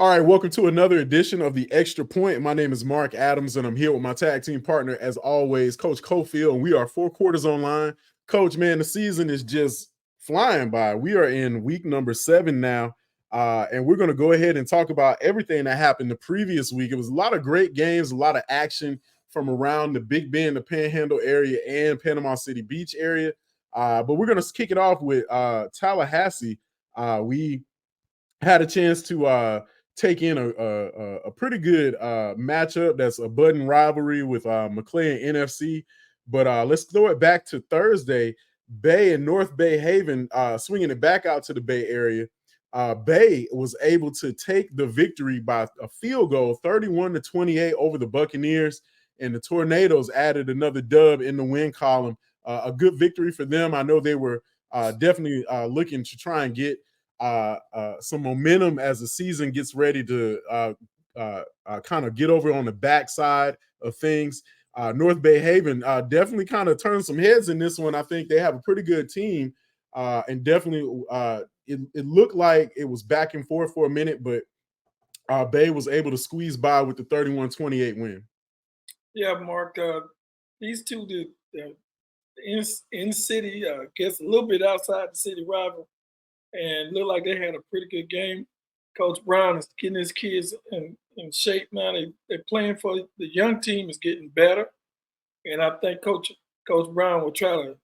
All right, welcome to another edition of the Extra Point. My name is Mark Adams, and I'm here with my tag team partner, as always, Coach Cofield, and we are 4 quarters online. Coach, man, the season is just flying by. We are in week number 7 now, and we're going to go ahead and talk about everything that happened the previous week. It was a lot of great games, a lot of action from around the Big Bend, the Panhandle area, and Panama City Beach area. But we're going to kick it off with Tallahassee. We had a chance to take in a pretty good matchup. That's a budding rivalry with McLean NFC. But let's throw it back to Thursday. Bay and North Bay Haven swinging it back out to the Bay Area. Bay was able to take the victory by a field goal, 31-28 over the Buccaneers, and the Tornadoes added another dub in the win column. A good victory for them. I know they were definitely looking to try and get some momentum as the season gets ready to kind of get over on the backside of things. North Bay Haven definitely kind of turned some heads in this one. I think they have a pretty good team, and definitely it looked like it was back and forth for a minute, but Bay was able to squeeze by with the 31-28 win. Yeah, Mark. These two, the in city, gets a little bit outside the city rival, and look like they had a pretty good game. Coach Brown is getting his kids in shape now. They're playing for the young team is getting better, and I think Coach Brown will try to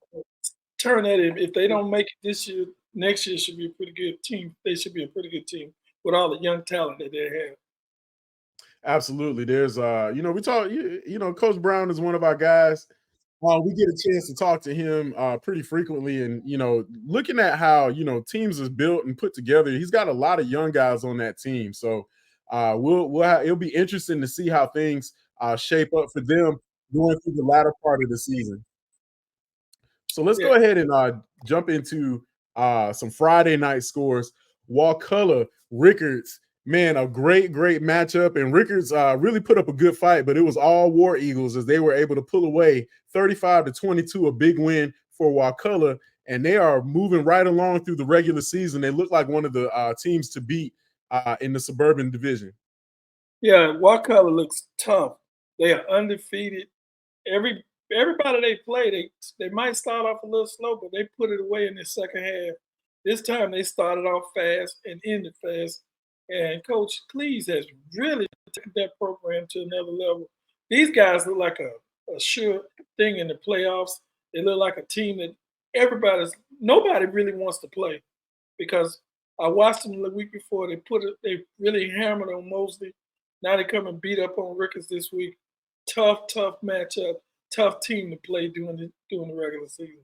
turn that in. If they don't make it this year, next year should be a pretty good team. They should be a pretty good team with all the young talent that they have. Absolutely. There's we talk, Coach Brown is one of our guys. We get a chance to talk to him pretty frequently, and looking at how teams is built and put together, he's got a lot of young guys on that team. So it'll be interesting to see how things shape up for them going through the latter part of the season. So let's go Yeah. ahead and jump into some Friday night scores. Wakulla Rickards, man, a great matchup. And Rickards really put up a good fight, but it was all War Eagles as they were able to pull away 35-22, a big win for Wakulla. And they are moving right along through the regular season. They look like one of the teams to beat in the Suburban Division. Yeah, Wakulla looks tough. They are undefeated. Everybody they play, they might start off a little slow, but they put it away in the second half. This time they started off fast and ended fast. And Coach Cleese has really taken that program to another level. These guys look like a sure thing in the playoffs. They look like a team that nobody really wants to play because I watched them the week before. They really hammered on Mosley. Now they come and beat up on Ricketts this week. Tough matchup. Tough team to play during the regular season.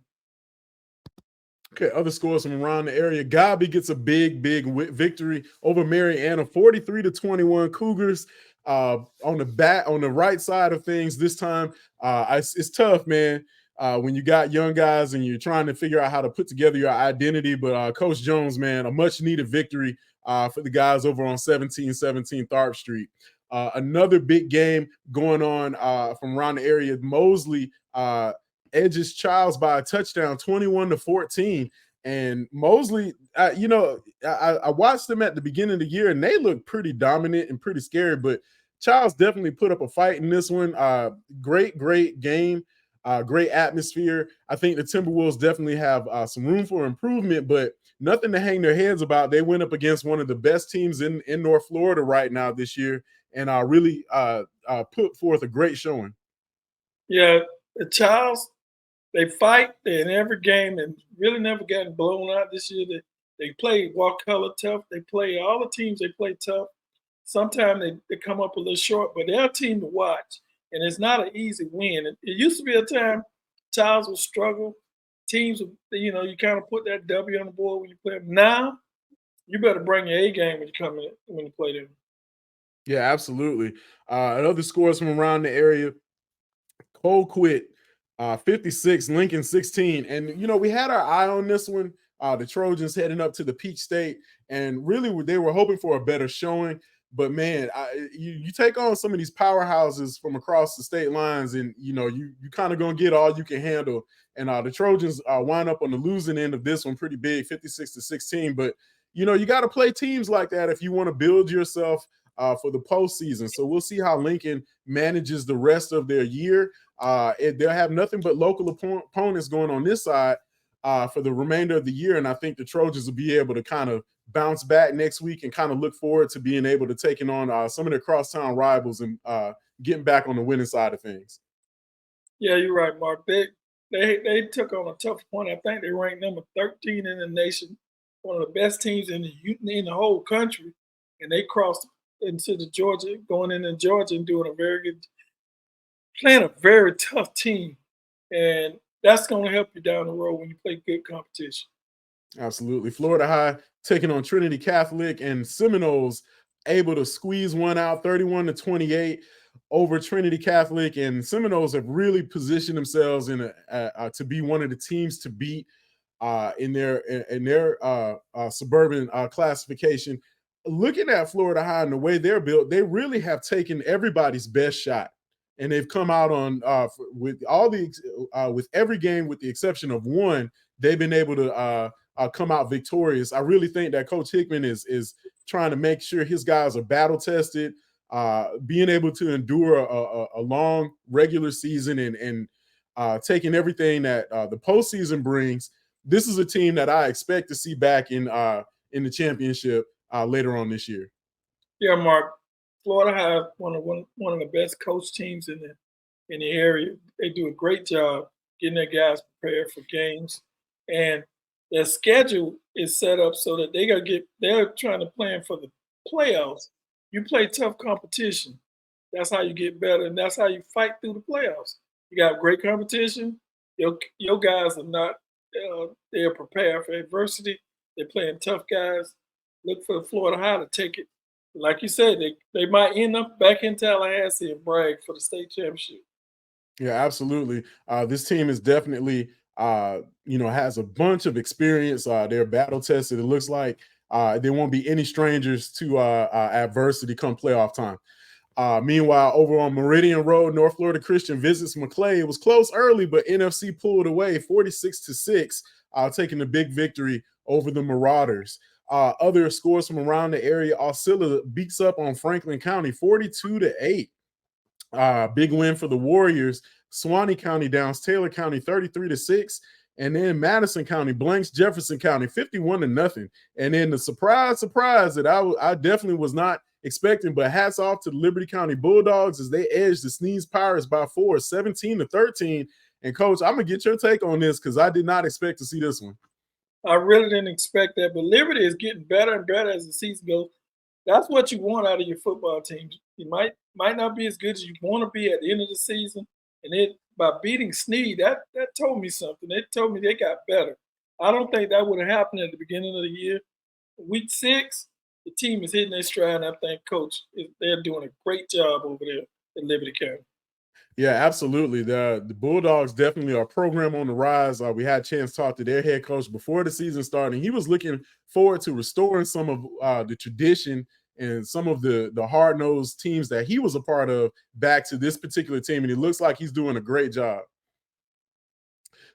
Okay, other scores from around the area. Gabi gets a big victory over Mariana, 43-21. Cougars on the right side of things this time. It's tough, man, when you got young guys and you're trying to figure out how to put together your identity. But Coach Jones, man, a much needed victory for the guys over on 1717 Tharp Street. Another big game going on from around the area. Mosley edges Childs by a touchdown, 21-14. And Mosley, I watched them at the beginning of the year, and they looked pretty dominant and pretty scary. But Childs definitely put up a fight in this one. Great game, great atmosphere. I think the Timberwolves definitely have some room for improvement, but nothing to hang their heads about. They went up against one of the best teams in North Florida right now this year, and really put forth a great showing. Yeah, the Childs, they fight in every game and really never gotten blown out this year. They play Wakulla tough. They play all the teams. They play tough. Sometimes they come up a little short, but they're a team to watch. And it's not an easy win. It used to be a time Childs would struggle. Teams, you kind of put that W on the board when you play them. Now, you better bring your A game when you play them. Yeah, absolutely. Other scores from around the area. Colquitt, 56, Lincoln 16. And, we had our eye on this one. The Trojans heading up to the Peach State, and really they were hoping for a better showing. But, man, you take on some of these powerhouses from across the state lines, and, you kind of going to get all you can handle. And the Trojans wind up on the losing end of this one pretty big, 56-16. But, you got to play teams like that if you want to build yourself for the postseason. So we'll see how Lincoln manages the rest of their year. They'll have nothing but local opponents going on this side for the remainder of the year. And I think the Trojans will be able to kind of bounce back next week and kind of look forward to being able to taking on some of their crosstown rivals and getting back on the winning side of things. Yeah, you're right, Mark. They took on a tough opponent. I think they ranked number 13 in the nation, one of the best teams in the whole country, and they crossed into going into Georgia and doing playing a very tough team, and that's going to help you down the road when you play good competition. Absolutely. Florida High taking on Trinity Catholic, and Seminoles able to squeeze one out 31-28 over Trinity Catholic. And Seminoles have really positioned themselves to be one of the teams to beat in their suburban classification. Looking at Florida High and the way they're built, they really have taken everybody's best shot, and they've come out on with every game with the exception of one. They've been able to come out victorious. I really think that Coach Hickman is trying to make sure his guys are battle tested, being able to endure a long regular season and taking everything that the postseason brings. This is a team that I expect to see back in the championship later on this year. Yeah, Mark. Florida have one of the best coach teams in the area. They do a great job getting their guys prepared for games, and their schedule is set up so that they're trying to plan for the playoffs. You play tough competition. That's how you get better, and that's how you fight through the playoffs. You got great competition. Your guys are not. They're prepared for adversity. They're playing tough guys. Look for Florida High to take it. Like you said, they might end up back in Tallahassee and brag for the state championship. Yeah, absolutely. This team is definitely, has a bunch of experience. They're battle tested. It looks like there won't be any strangers to adversity come playoff time. Meanwhile, over on Meridian Road, North Florida Christian visits McClay. It was close early, but NFC pulled away 46-6, taking the big victory over the Marauders. Other scores from around the area, Osceola beats up on Franklin County 42-8. Big win for the Warriors. Suwannee County downs Taylor County 33-6. And then Madison County blanks Jefferson County 51-0. And then the surprise that I definitely was not expecting, but hats off to the Liberty County Bulldogs as they edged the Sneeze Pirates by 4, 17-13. And Coach, I'm gonna get your take on this because I did not expect to see this one. I really didn't expect that, but Liberty is getting better and better as the season goes. That's what you want out of your football team. You might not be as good as you want to be at the end of the season, and by beating Sneed, that told me something. It told me they got better. I don't think that would have happened at the beginning of the year. Week 6, the team is hitting their stride, and I think they're doing a great job over there in Liberty County. Yeah, absolutely. The Bulldogs definitely are a program on the rise. We had a chance to talk to their head coach before the season started. And he was looking forward to restoring some of the tradition and some of the hard-nosed teams that he was a part of back to this particular team. And it looks like he's doing a great job.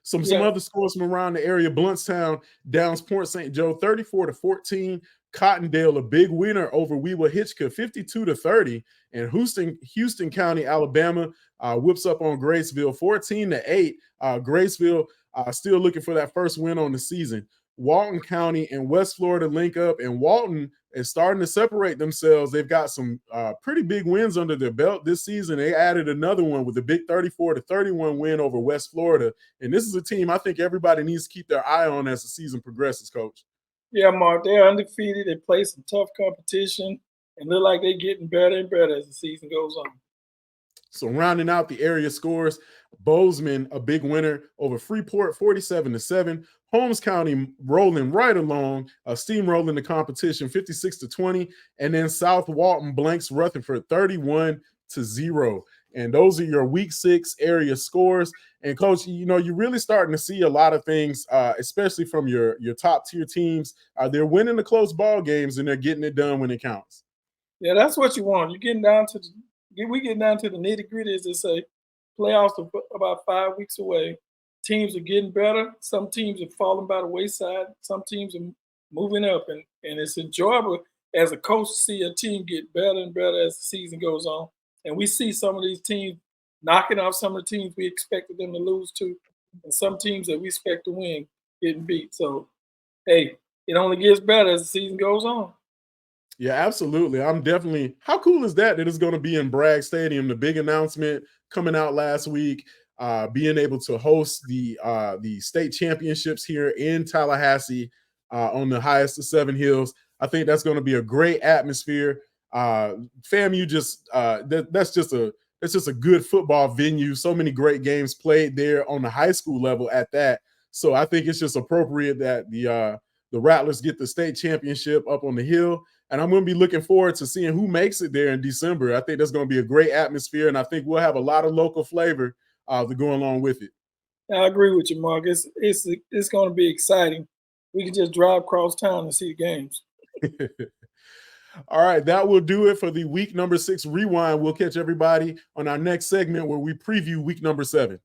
Some other scores from around the area. Bluntstown downs Port St. Joe 34-14. Cottondale, a big winner over Wewa Hitchcock 52-30. And Houston County, Alabama, whips up on Graceville 14-8. Graceville still looking for that first win on the season. Walton County and West Florida link up, and Walton is starting to separate themselves. They've got some pretty big wins under their belt this season. They added another one with a big 34-31 win over West Florida. And this is a team I think everybody needs to keep their eye on as the season progresses, Coach. Yeah, Mark, they're undefeated. They play some tough competition and look like they're getting better and better as the season goes on. So rounding out the area scores, Bozeman, a big winner over Freeport, 47-7. Holmes County rolling right along, steamrolling the competition, 56-20. And then South Walton blanks Rutherford, 31-0. And those are your week 6 area scores. And Coach, you're really starting to see a lot of things, especially from your top tier teams. They're winning the close ball games and they're getting it done when it counts. Yeah, that's what you want. You're getting down to we get down to the nitty gritty, as they say. Playoffs are about 5 weeks away. Teams are getting better. Some teams are falling by the wayside. Some teams are moving up, and it's enjoyable as a coach to see a team get better and better as the season goes on. And we see some of these teams knocking off some of the teams we expected them to lose to, and some teams that we expect to win getting beat. So, hey, it only gets better as the season goes on. Yeah, absolutely. I'm definitely. How cool is that? That it's going to be in Bragg Stadium. The big announcement coming out last week, being able to host the state championships here in Tallahassee on the highest of 7 hills. I think that's going to be a great atmosphere. FAMU that's just a good football venue. So many great games played there on the high school level at that. So I think it's just appropriate that the Rattlers get the state championship up on the hill. And I'm going to be looking forward to seeing who makes it there in December. I think that's going to be a great atmosphere, and I think we'll have a lot of local flavor to go along with it. I agree with you, Mark. It's going to be exciting. We can just drive across town and see the games. All right, that will do it for the week number 6 rewind. We'll catch everybody on our next segment where we preview week number 7.